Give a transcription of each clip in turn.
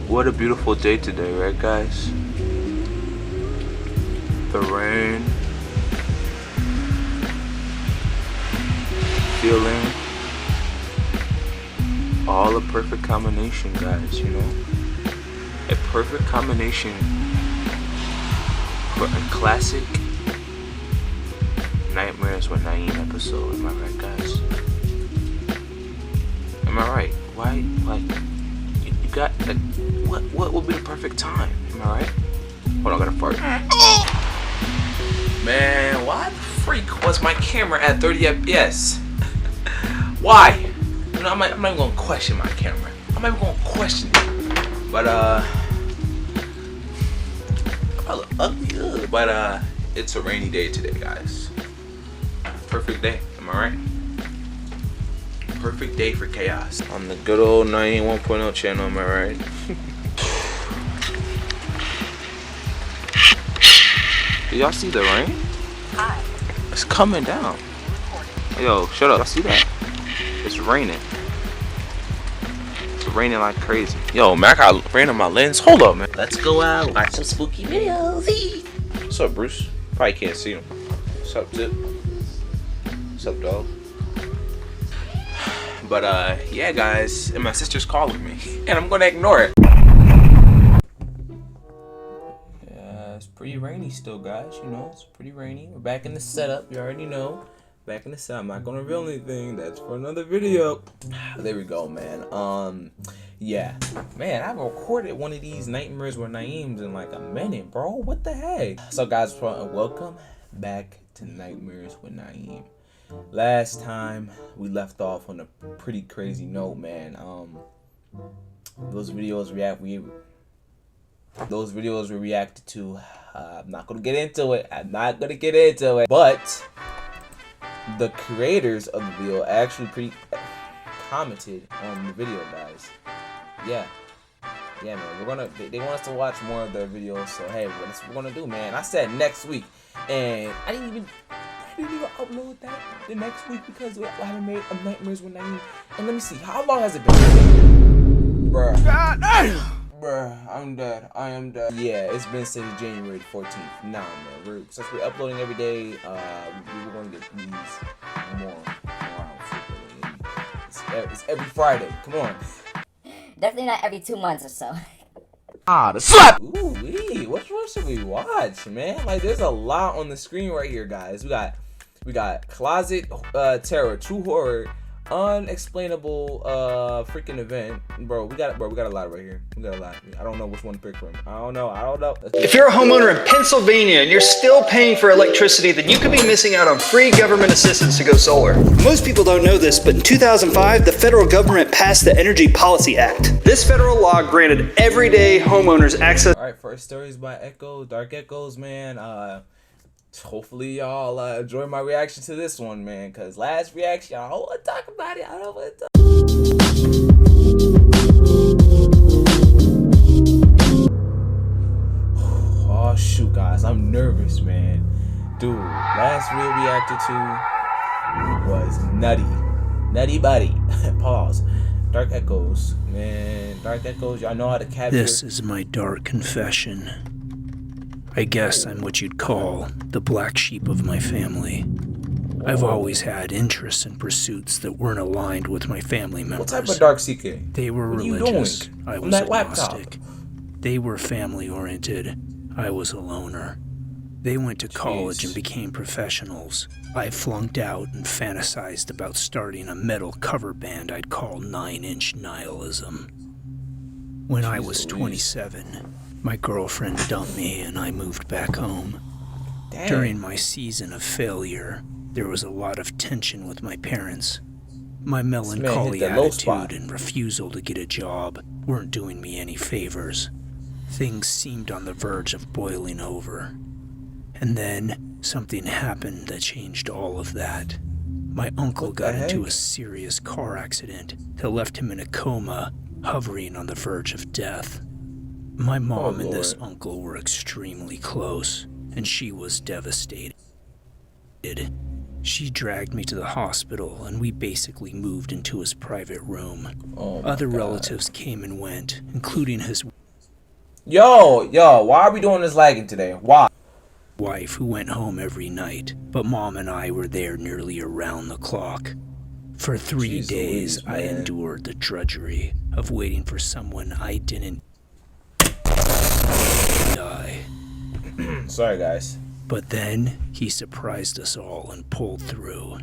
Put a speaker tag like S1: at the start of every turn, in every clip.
S1: What a beautiful day today, right guys? The rain, feeling, all a perfect combination, guys, you know? A perfect combination for a classic Nightmares with Nyeem episode. Am I right, guys? Am I right? Why, like, you got, like, what would be the perfect time? Am I right? Hold on, I gotta fart. Man, why the freak was my camera at 30 FPS? Why? You know, I'm not even gonna question my camera. I'm not even gonna question it. But I look ugly, but it's a rainy day today, guys. Perfect day, am I right? Perfect day for chaos. On the good old 91.0 channel, am I right? Do y'all see the rain?
S2: Hi.
S1: It's coming down. Yo, shut up. Y'all see that? It's raining. It's raining like crazy. Yo, man, I got rain on my lens. Hold up, man. Let's go out, watch some spooky videos. What's up, Bruce? Probably can't see him. What's up, Zip? What's up, dog? But yeah, guys, and my sister's calling me, and I'm gonna ignore it. Yeah, it's pretty rainy still, guys. You know, it's pretty rainy. We're back in the setup. You already know. Back in the setup. I'm not gonna reveal anything. That's for another video. There we go, man. Yeah, man, I haven't recorded one of these Nightmares with Nyeems in like a minute, bro. What the heck? So, guys, welcome back to Nightmares with Nyeem. Last time we left off on a pretty crazy note, man. Those videos we reacted to. I'm not gonna get into it. But the creators of the video actually commented on the video, guys. Yeah, man. They want us to watch more of their videos. So hey, that's what we're gonna do, man. I said next week, and I didn't even upload that the next week because I haven't made a Nightmares with Nyeem. And let me see, how long has it been? Bruh. God damn! Bruh, I'm dead. I am dead. Yeah, it's been since January 14th. Nah, man. Since we're uploading every day, we're gonna get these more frequently. It's every Friday. Come on.
S2: Definitely not every 2 months or so.
S1: The slap!
S3: Ooh, what should we watch, man? Like, there's a lot on the screen right here, guys. We got Closet Terror, True Horror, Unexplainable freaking Event. Bro, we got a lot right here. We got a lot. I don't know which one to pick from. I don't know.
S4: If you're a homeowner in Pennsylvania and you're still paying for electricity, then you could be missing out on free government assistance to go solar. Most people don't know this, but in 2005, the federal government passed the Energy Policy Act. This federal law granted everyday homeowners access.
S3: All right, first stories by Echo, Dark Echoes, man. Hopefully y'all enjoy my reaction to this one, man, because last reaction, I don't want to talk about it. I don't want to talk. Oh shoot, guys, I'm nervous, man. Dude, last video we reacted to was Nutty Buddy. Pause. Dark Echoes, man. Dark Echoes, y'all know how to capture.
S5: This is my dark confession. I guess I'm what you'd call the black sheep of my family. I've always had interests and pursuits that weren't aligned with my family members.
S3: What type of dark seeking?
S5: They were religious. I was agnostic. They were family-oriented. I was a loner. They went to college and became professionals. I flunked out and fantasized about starting a metal cover band I'd call 9-Inch Nihilism. When I was 27, my girlfriend dumped me and I moved back home.
S3: Dang.
S5: During my season of failure, there was a lot of tension with my parents. My melancholy attitude and refusal to get a job weren't doing me any favors. Things seemed on the verge of boiling over. And then something happened that changed all of that. My uncle got into a serious car accident that left him in a coma, hovering on the verge of death. My mom and this uncle were extremely close, and she was devastated. She dragged me to the hospital, and we basically moved into his private room.
S3: Oh my
S5: Other
S3: God.
S5: relatives came and went, including his
S3: Yo, why are we doing this lagging today? Why?
S5: wife, who went home every night, but Mom and I were there nearly around the clock. For 3
S3: Jeez
S5: days,
S3: Louise,
S5: I
S3: man.
S5: endured the drudgery of waiting for someone I didn't die.
S3: Sorry, guys.
S5: But then, he surprised us all and pulled through.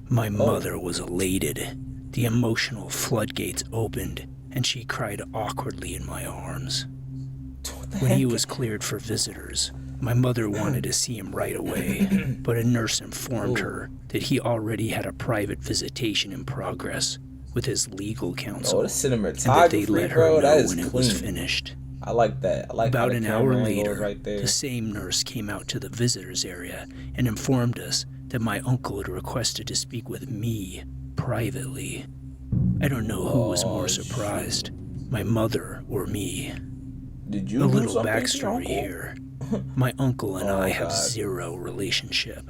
S5: My mother was elated. The emotional floodgates opened, and she cried awkwardly in my arms. When he was cleared for visitors, my mother wanted to see him right away, but a nurse informed her that he already had a private visitation in progress with his legal counsel,
S3: Oh, this
S5: and that they'd
S3: cinematography,
S5: let her
S3: bro, that
S5: know
S3: is
S5: when it was
S3: clean.
S5: finished.
S3: I like that. I like how
S5: About
S3: the
S5: an hour
S3: camera angle is
S5: later,
S3: right there.
S5: the same nurse came out to the visitors area and informed us that my uncle had requested to speak with me privately. I don't know who was more surprised, my mother or me.
S3: Did you
S5: A
S3: do
S5: little
S3: something to your
S5: backstory
S3: uncle?
S5: here. My uncle and I have
S3: God.
S5: zero relationship.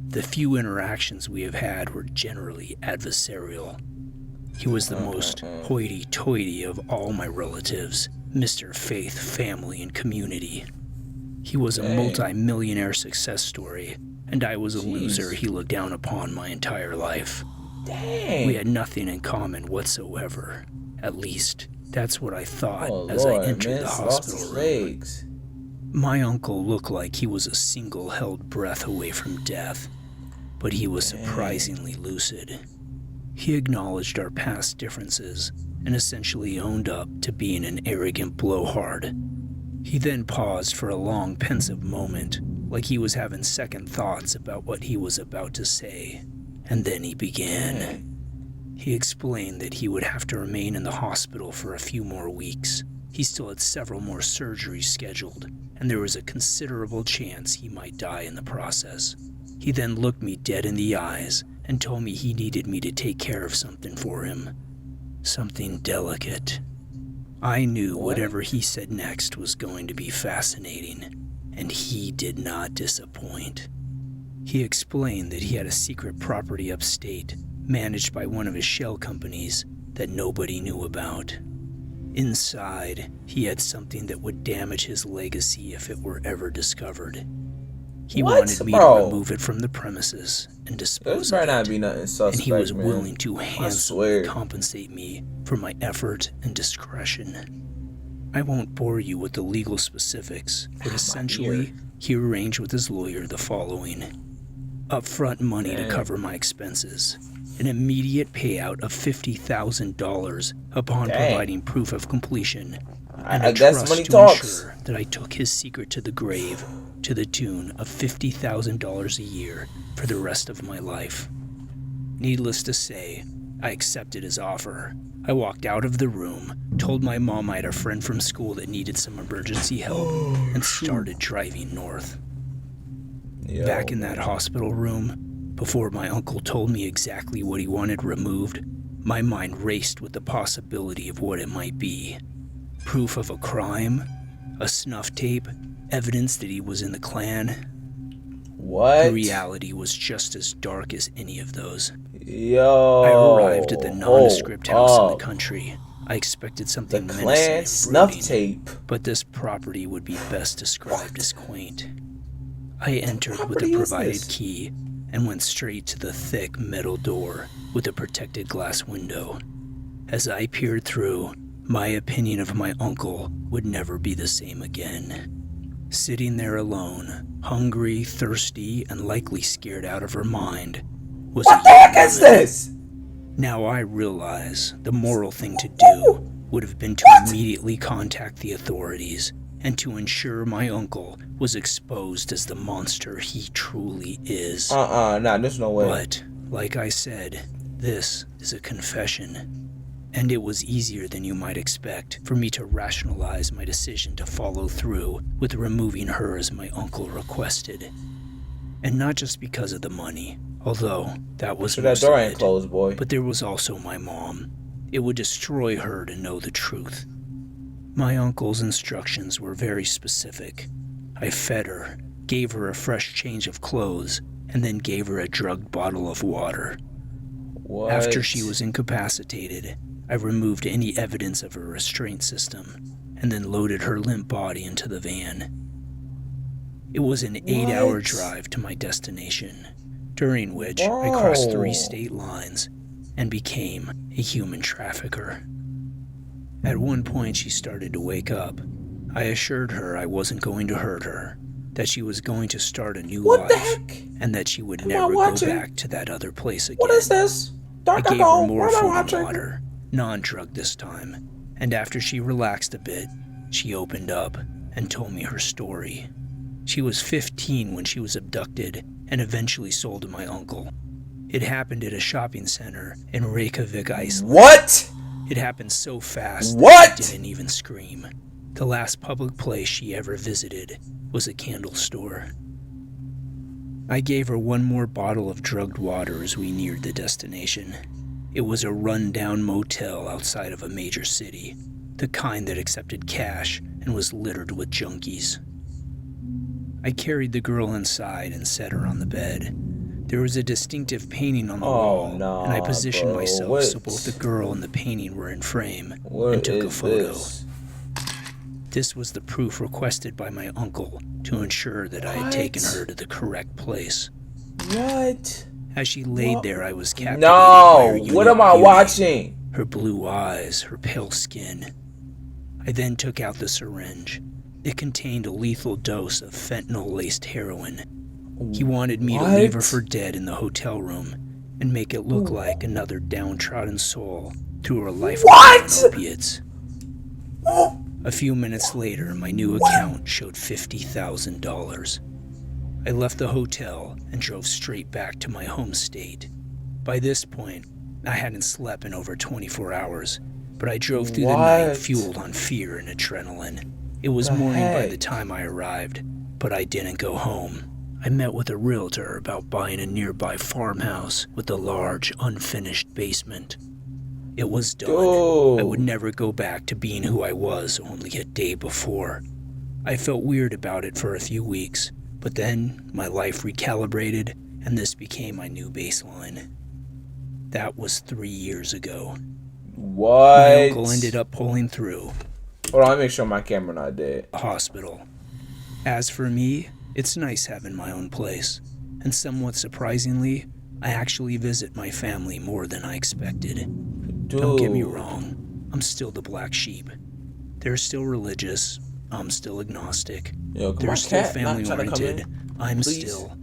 S5: The few interactions we have had were generally adversarial. He was the most hoity-toity of all my relatives, Mr. Faith, family, and community. He was a multi-millionaire success story, and I was a loser he looked down upon my entire life.
S3: Dang.
S5: We had nothing in common whatsoever. At least, that's what I thought
S3: Oh,
S5: as
S3: Lord,
S5: I entered
S3: man,
S5: the
S3: lost
S5: hospital
S3: his
S5: room.
S3: legs.
S5: My uncle looked like he was a single held breath away from death, but he was surprisingly lucid. He acknowledged our past differences and essentially owned up to being an arrogant blowhard. He then paused for a long, pensive moment, like he was having second thoughts about what he was about to say, and then he began. He explained that he would have to remain in the hospital for a few more weeks. He still had several more surgeries scheduled, and there was a considerable chance he might die in the process. He then looked me dead in the eyes and told me he needed me to take care of something for him. Something delicate. I knew whatever he said next was going to be fascinating, and he did not disappoint. He explained that he had a secret property upstate, managed by one of his shell companies, that nobody knew about. Inside, he had something that would damage his legacy if it were ever discovered. He wanted me to remove it from the premises and dispose of it,
S3: Be nothing suspect,
S5: and he was
S3: man.
S5: willing to handsomely
S3: swear.
S5: compensate me for my effort and discretion. I won't bore you with the legal specifics, but essentially, he arranged with his lawyer the following: upfront money to cover my expenses, an immediate payout of $50,000 upon providing proof of completion, and
S3: I
S5: a
S3: guess
S5: trust
S3: money
S5: to
S3: talks.
S5: ensure that I took his secret to the grave, to the tune of $50,000 a year for the rest of my life. Needless to say, I accepted his offer. I walked out of the room, told my mom I had a friend from school that needed some emergency help, and started driving north. Back in that hospital room, before my uncle told me exactly what he wanted removed, my mind raced with the possibility of what it might be. Proof of a crime? A snuff tape? Evidence that he was in the Klan?
S3: What?
S5: The reality was just as dark as any of those.
S3: Yo.
S5: I arrived at the nondescript house in the country. I expected something
S3: The
S5: menacing
S3: Klan
S5: and
S3: snuff
S5: brooding,
S3: tape.
S5: but this property would be best described as quaint. I entered with
S3: property
S5: a
S3: is
S5: provided
S3: this?
S5: key and went straight to the thick metal door with a protected glass window. As I peered through, my opinion of my uncle would never be the same again. Sitting there alone, hungry, thirsty, and likely scared out of her mind, was
S3: What the heck is this?
S5: Now I realize the moral thing to do would have been to immediately contact the authorities and to ensure my uncle was exposed as the monster he truly is.
S3: Nah, there's no way.
S5: But, like I said, this is a confession. And it was easier than you might expect for me to rationalize my decision to follow through with removing her as my uncle requested. And not just because of the money, although that was
S3: So that
S5: most
S3: door
S5: of
S3: ain't
S5: it,
S3: closed, boy.
S5: but there was also my mom. It would destroy her to know the truth. My uncle's instructions were very specific. I fed her, gave her a fresh change of clothes, and then gave her a drugged bottle of water.
S3: What?
S5: After she was incapacitated, I removed any evidence of a restraint system and then loaded her limp body into the van. It was an 8-hour drive to my destination, during which I crossed 3 state lines and became a human trafficker. At one point, she started to wake up. I assured her I wasn't going to hurt her, that she was going to start a new life, and that she would never go back to that other place again.
S3: What is this?
S5: I gave her more food and water, non-drugged this time, and after she relaxed a bit, she opened up and told me her story. She was 15 when she was abducted and eventually sold to my uncle. It happened at a shopping center in Reykjavik, Iceland.
S3: What?
S5: It happened so fast
S3: What?
S5: that she didn't even scream. The last public place she ever visited was a candle store. I gave her one more bottle of drugged water as we neared the destination. It was a run-down motel outside of a major city, the kind that accepted cash and was littered with junkies. I carried the girl inside and set her on the bed. There was a distinctive painting on the wall, and I positioned myself so both the girl and the painting were in frame and took a photo. This was the proof requested by my uncle to ensure that I had taken her to the correct place.
S3: What?
S5: As she laid there, I was captivated by her unique
S3: what am I
S5: beauty,
S3: watching?
S5: her blue eyes, her pale skin. I then took out the syringe. It contained a lethal dose of fentanyl-laced heroin. He wanted me to leave her for dead in the hotel room and make it look like another downtrodden soul through her life on opiates. A few minutes later, my new account showed $50,000. I left the hotel and drove straight back to my home state. By this point, I hadn't slept in over 24 hours, but I drove through the night fueled on fear and adrenaline. It was morning by the time I arrived, but I didn't go home. I met with a realtor about buying a nearby farmhouse with a large, unfinished basement. It was done. I would never go back to being who I was only a day before. I felt weird about it for a few weeks, but then my life recalibrated and this became my new baseline. That was 3 years ago.
S3: What?
S5: My uncle ended up pulling through.
S3: Hold on, let me make sure my camera not dead.
S5: A hospital. As for me, it's nice having my own place. And somewhat surprisingly, I actually visit my family more than I expected. Don't get me wrong, I'm still the black sheep. They're still religious, I'm still agnostic. They're still family oriented, I'm still...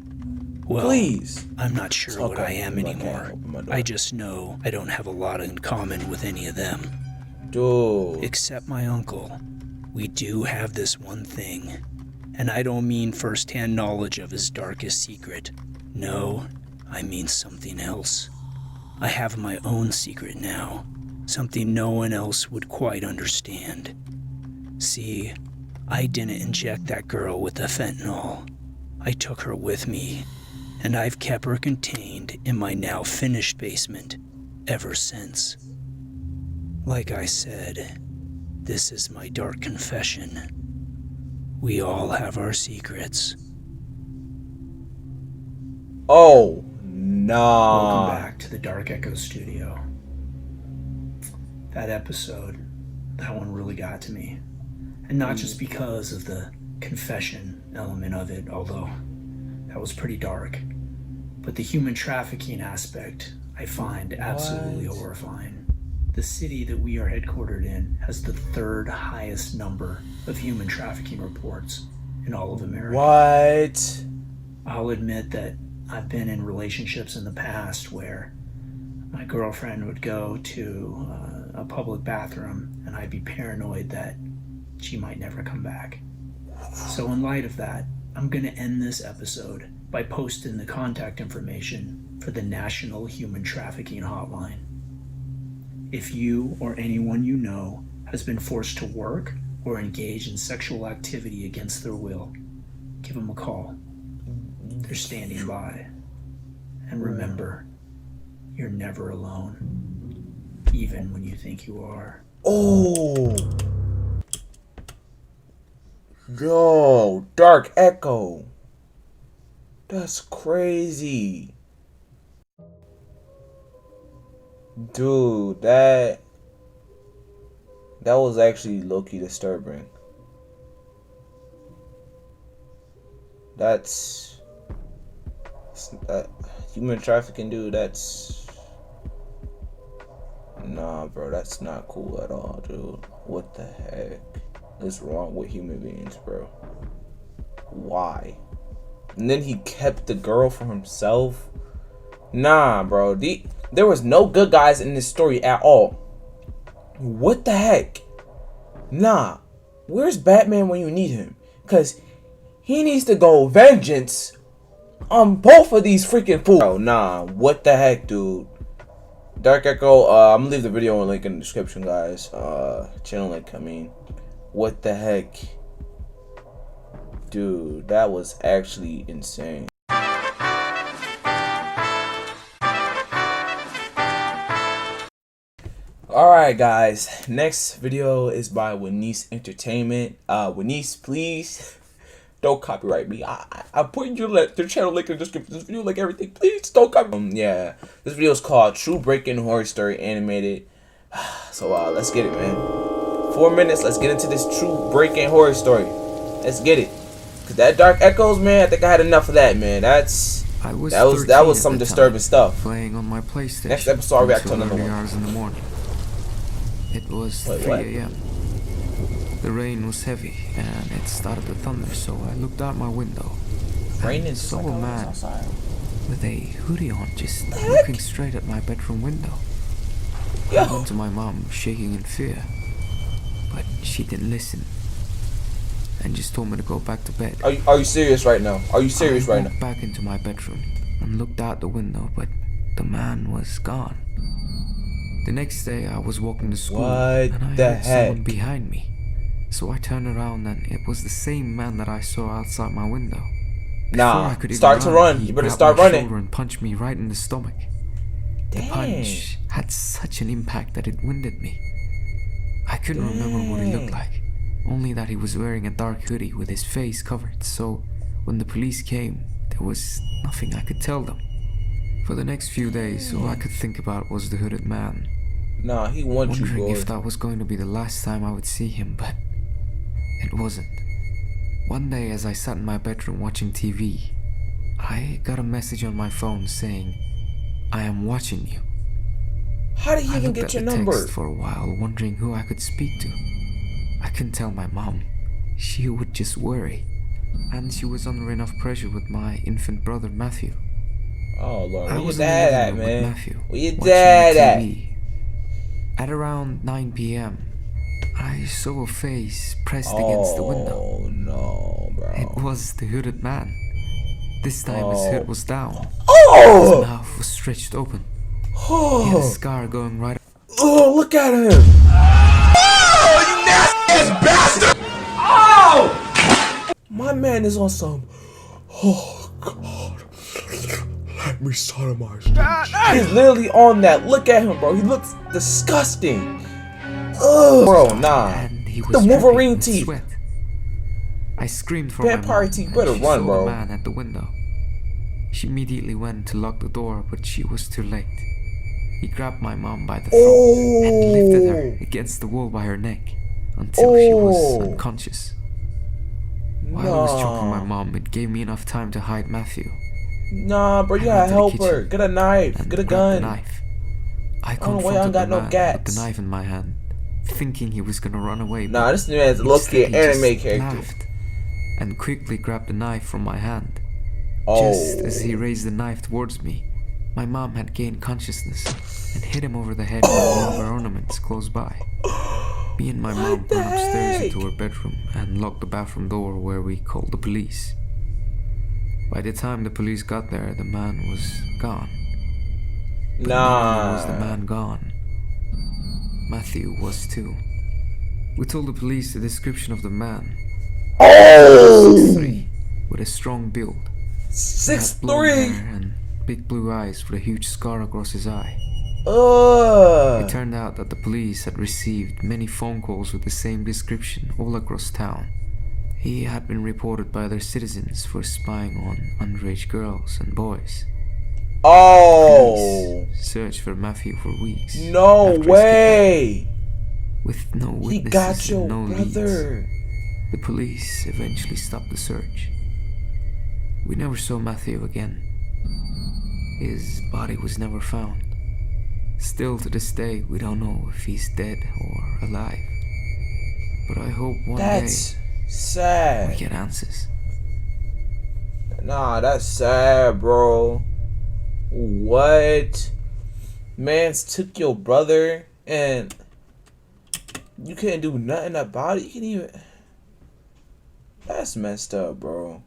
S5: Well, I'm not sure what I am anymore. I just know I don't have a lot in common with any of them. Except my uncle. We do have this one thing. And I don't mean first-hand knowledge of his darkest secret. No, I mean something else. I have my own secret now. Something no one else would quite understand. See, I didn't inject that girl with the fentanyl. I took her with me, and I've kept her contained in my now finished basement ever since. Like I said, this is my dark confession. We all have our secrets.
S3: Oh, nah.
S5: Welcome back to the Dark Echo Studio. That episode, that one really got to me. And not just because of the confession element of it, although that was pretty dark, but the human trafficking aspect I find absolutely horrifying. The city that we are headquartered in has the 3rd highest number of human trafficking reports in all of America.
S3: What?
S5: I'll admit that I've been in relationships in the past where my girlfriend would go to a public bathroom and I'd be paranoid that she might never come back. So in light of that, I'm going to end this episode by posting the contact information for the National Human Trafficking Hotline. If you or anyone you know has been forced to work or engage in sexual activity against their will, give them a call. They're standing by. And remember, you're never alone, even when you think you are.
S3: Oh. Yo, Dark Echo. That's crazy. Dude, that was actually low-key disturbing. That's human trafficking, dude. That's nah, bro. That's not cool at all, dude. What the heck is wrong with human beings, bro? Why? And then he kept the girl for himself. Nah, bro. There was no good guys in this story at all. What the heck? Nah. Where's Batman when you need him? Cause he needs to go vengeance on both of these freaking fools. Oh, nah. What the heck, dude? Dark Echo, I'm gonna leave the video link in the description, guys. Channel link, I mean. What the heck? Dude, that was actually insane. Alright, guys. Next video is by Wenice Entertainment. Wenice, please don't copyright me. I'm putting their channel link in the description. This video, like everything, please don't copyright. Yeah, this video is called True Break-In Horror Story Animated. So let's get it, man. 4 minutes. Let's get into this True Break-In Horror Story. Let's get it. Cause that Dark Echoes, man, I think I had enough of that, man. That was some disturbing stuff.
S6: Playing on my PlayStation.
S3: Next episode, I'll react to another one.
S6: Hours in the morning. It was 3 a.m. The rain was heavy and it started to thunder, so I looked out my window.
S3: Raining,
S6: saw a man with a hoodie on, just looking straight at my bedroom window. I went to my mom, shaking in fear, but she didn't listen and just told me to go back to bed.
S3: Are you serious right now? Are you serious right now?
S6: I walked back into my bedroom and looked out the window, but the man was gone. The next day, I was walking to school and I heard someone behind me. So I turned around and it was the same man that I saw outside my window.
S3: Nah, start to run. You better start running.
S6: And punched me right in the stomach. The punch had such an impact that it winded me. I couldn't remember what he looked like, only that he was wearing a dark hoodie with his face covered. So when the police came, there was nothing I could tell them. For the next few days, all I could think about was the hooded man.
S3: Nah, he wants you,
S6: wondering
S3: boy.
S6: if that was going to be the last time I would see him, but it wasn't. One day, as I sat in my bedroom watching TV, I got a message on my phone saying, "I am watching you."
S3: How did he even get your number?
S6: I looked at the text for a while, wondering who I could speak to. I couldn't tell my mom. She would just worry. And she was under enough pressure with my infant brother, Matthew.
S3: Oh, Lord.
S6: I
S3: Where
S6: was
S3: your dad at, man?
S6: Matthew,
S3: Where your dad at?
S6: At around 9 p.m., I saw a face pressed against the window.
S3: Oh, no, bro.
S6: It was the hooded man. This time his head was down.
S3: Oh!
S6: His mouth was stretched open. He had a scar going right.
S3: Oh, look at him! Oh, you nasty ass bastard! Oh! My man is on some. Oh, God. Let me sodomize. He's literally on that. Look at him, bro. He looks disgusting. Ugh. Bro, nah. The Wolverine teeth.
S6: Sweat. I screamed for
S3: Vampire
S6: my mom,
S3: teeth. Better
S6: and she
S3: run,
S6: saw
S3: bro.
S6: the man at the window. She immediately went to lock the door, but she was too late. He grabbed my mom by the throat and lifted her against the wall by her neck until she was unconscious. While I was choking my mom, it gave me enough time to hide Matthew.
S3: Nah, bro, you gotta help her. Get a knife. Get a gun.
S6: I
S3: got
S6: confronted the
S3: no
S6: man
S3: gats.
S6: with the knife in my hand, thinking he was gonna run away.
S3: Nah, this man's low-key an anime character.
S6: Laughed and quickly grabbed the knife from my hand.
S3: Oh.
S6: Just as he raised the knife towards me, my mom had gained consciousness and hit him over the head with one of her ornaments close by. Me and my mom went upstairs into her bedroom and locked the bathroom door, where we called the police. By the time the police got there, the man was gone. But not only was the man gone, Matthew was too. We told the police the description of the man. 6'3", with a strong build.
S3: 6'3".
S6: And big blue eyes with a huge scar across his eye. It turned out that the police had received many phone calls with the same description all across town. He had been reported by other citizens for spying on underage girls and boys.
S3: Oh!
S6: Police searched for Matthew for weeks.
S3: No
S6: after his
S3: way!
S6: kidnapping. With no
S3: He
S6: witnesses
S3: got your
S6: and no
S3: brother.
S6: leads, the police eventually stopped the search. We never saw Matthew again. His body was never found. Still to this day, we don't know if he's dead or alive. But I hope one
S3: That's
S6: day
S3: sad.
S6: we get answers.
S3: Nah, that's sad, bro. What? Mans took your brother and you couldn't do nothing about it. You can't even. That's messed up, bro.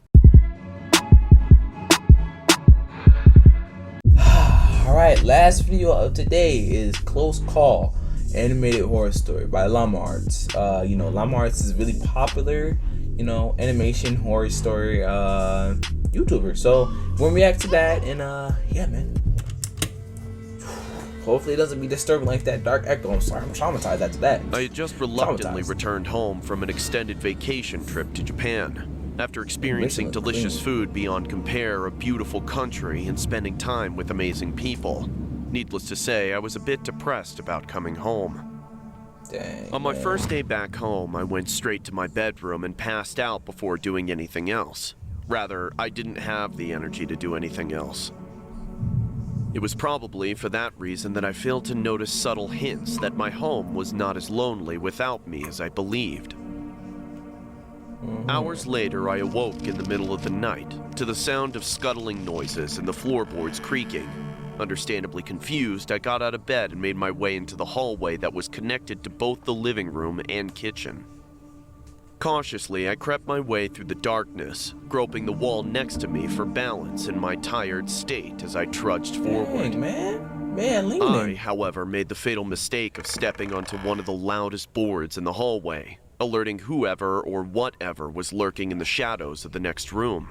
S3: Alright, last video of today is Close Call, animated horror story by Llama Arts. You know, Llama Arts is really popular, you know, animation horror story YouTuber. So we're gonna react to that, and yeah, man. Hopefully it doesn't be disturbing like that Dark Echo. I'm sorry, I'm traumatized after that.
S7: I had just reluctantly returned home from an extended vacation trip to Japan. After experiencing delicious food beyond compare, a beautiful country, and spending time with amazing people. Needless to say, I was a bit depressed about coming home.
S3: Dang,
S7: On my
S3: man.
S7: first day back home, I went straight to my bedroom and passed out before doing anything else. Rather, I didn't have the energy to do anything else. It was probably for that reason that I failed to notice subtle hints that my home was not as lonely without me as I believed. Hours later, I awoke in the middle of the night to the sound of scuttling noises and the floorboards creaking. Understandably confused, I got out of bed and made my way into the hallway that was connected to both the living room and kitchen. Cautiously, I crept my way through the darkness, groping the wall next to me for balance in my tired state as I trudged forward.
S3: Dang, man,
S7: I,
S3: leaning.
S7: however, made the fatal mistake of stepping onto one of the loudest boards in the hallway, alerting whoever or whatever was lurking in the shadows of the next room.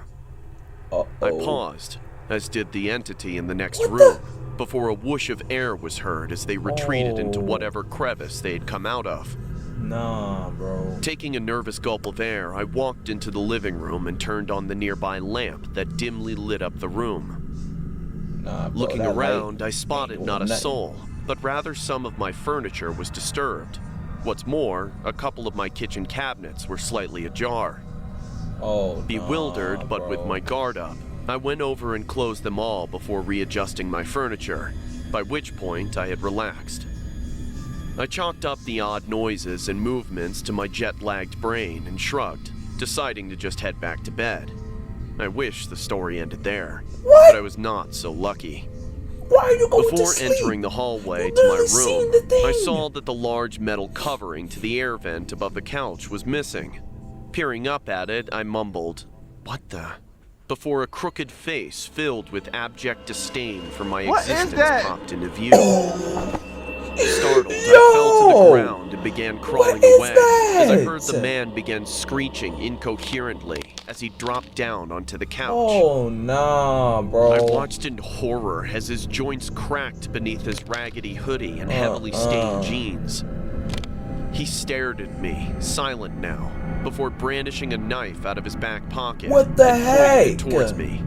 S7: I paused, as did the entity in the next room, before a whoosh of air was heard as they retreated into whatever crevice they had come out of.
S3: Nah, bro.
S7: Taking a nervous gulp of air, I walked into the living room and turned on the nearby lamp that dimly lit up the room.
S3: Nah, bro,
S7: Looking
S3: that
S7: around,
S3: light
S7: I spotted
S3: ain't
S7: not a
S3: nothing.
S7: soul, but rather some of my furniture was disturbed. What's more, a couple of my kitchen cabinets were slightly ajar.
S3: Oh,
S7: Bewildered,
S3: nah,
S7: but with
S3: bro.
S7: my guard up, I went over and closed them all before readjusting my furniture, by which point I had relaxed. I chalked up the odd noises and movements to my jet-lagged brain and shrugged, deciding to just head back to bed. I wish the story ended there, but I was not so lucky.
S3: Why are you going
S7: Before
S3: to sleep?
S7: entering the hallway
S3: You
S7: to my
S3: literally seen
S7: room,
S3: the thing.
S7: I saw that the large metal covering to the air vent above the couch was missing. Peering up at it, I mumbled, "What the?" before a crooked face filled with abject disdain for my existence popped into view. Startled, I fell to the ground and began crawling away as I heard the man begin screeching incoherently as he dropped down onto the couch.
S3: Oh, nah, bro.
S7: I watched in horror as his joints cracked beneath his raggedy hoodie and heavily stained jeans. He stared at me, silent now, before brandishing a knife out of his back pocket
S3: What the
S7: and pointing
S3: heck?
S7: it towards me.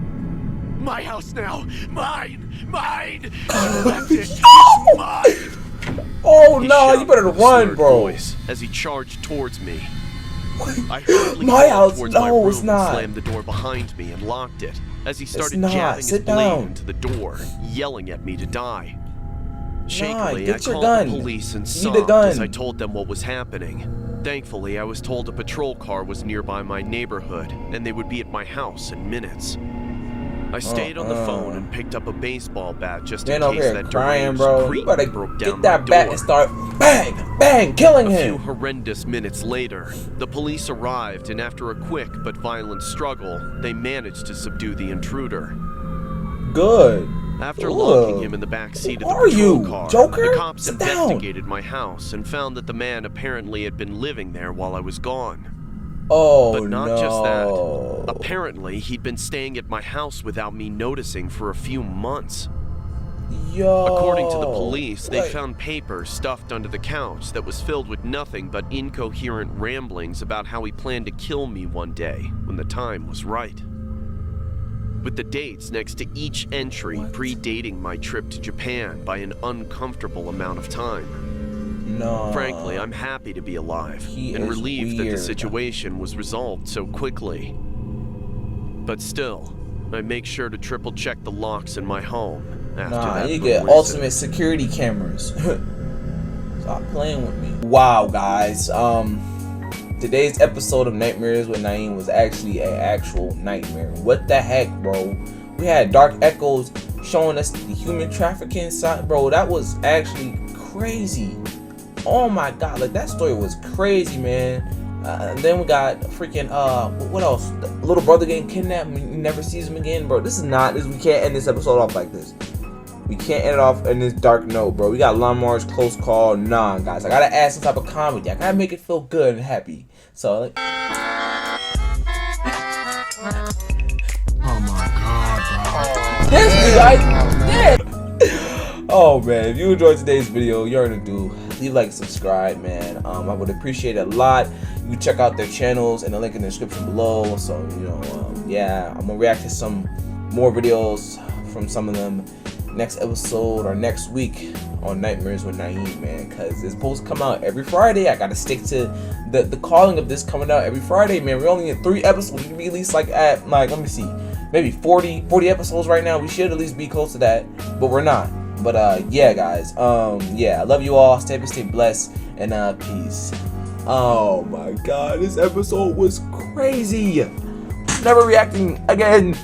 S7: "My house now! Mine! Mine!
S3: Oh,
S7: You left it! It's mine!"
S3: Oh,
S7: He
S3: no, you
S7: shouted
S3: better
S7: with a
S3: run,
S7: slurred
S3: bro.
S7: voice as he charged towards me. I hurriedly
S3: My
S7: crawled
S3: house?
S7: towards
S3: No,
S7: my room
S3: it's
S7: and
S3: not.
S7: slammed the door behind me and locked it as he started
S3: not.
S7: jabbing his
S3: Sit
S7: blade
S3: down.
S7: into the door, yelling at me to die. Shakily,
S3: get
S7: I
S3: your
S7: called
S3: gun.
S7: the police and
S3: You need a
S7: sobbed
S3: gun.
S7: as I told them what was happening. Thankfully, I was told a patrol car was nearby my neighborhood and they would be at my house in minutes. I stayed on the phone and picked up a baseball bat just in
S3: Man over
S7: case
S3: here
S7: that
S3: crying,
S7: deranged
S3: bro. You
S7: creep
S3: better
S7: broke down
S3: get that
S7: my
S3: bat
S7: door.
S3: and start bang, bang, killing
S7: A few
S3: him.
S7: horrendous minutes later, the police arrived, and after a quick but violent struggle, they managed to subdue the intruder.
S3: Good.
S7: After
S3: Ugh.
S7: locking him in the back seat of the
S3: Who are
S7: patrol
S3: you,
S7: car,
S3: Joker?
S7: the cops
S3: Sit down.
S7: investigated my house and found that the man apparently had been living there while I was gone.
S3: Oh,
S7: But not
S3: no.
S7: just that. Apparently, he'd been staying at my house without me noticing for a few months.
S3: Yo.
S7: According to the police, they
S3: What?
S7: found paper stuffed under the couch that was filled with nothing but incoherent ramblings about how he planned to kill me one day when the time was right. With the dates next to each entry predating my trip to Japan by an uncomfortable amount of time.
S3: No.
S7: Frankly, I'm happy to be alive
S3: He
S7: and
S3: is
S7: relieved that the
S3: weird.
S7: situation was resolved so quickly. But still, I make sure to triple check the locks in my home after
S3: Nah,
S7: that
S3: you
S7: little
S3: get
S7: incident.
S3: ultimate security cameras. Stop playing with me. Wow, guys. Today's episode of Nightmares with Nyeem was actually an actual nightmare. What the heck, bro? We had dark echoes showing us the human trafficking side, bro. That was actually crazy. Oh my god, like that story was crazy, man. And then we got freaking what else? The little brother getting kidnapped. We never sees him again, bro. This. We can't end this episode off like this. We can't end it off in this dark note, bro. We got Lamar's close call. Nah, guys, I gotta add some type of comedy. I gotta make it feel good and happy. So like,
S5: Oh my god, bro.
S3: this guys, oh man, if you enjoyed today's video, you already do. Leave a like, subscribe, man. I would appreciate it a lot. You can check out their channels and the link in the description below. So you know, yeah, I'm gonna react to some more videos from some of them next episode or next week on Nightmares with Nyeem, man, because it's supposed to come out every Friday. I gotta stick to the calling of this coming out every Friday, man. We only in 3 episodes. We can be at least like at like, let me see, maybe 40 episodes right now. We should at least be close to that, but we're not. But yeah, guys, yeah, I love you all. Stay blessed, and peace. Oh my god, this episode was crazy. Never reacting again.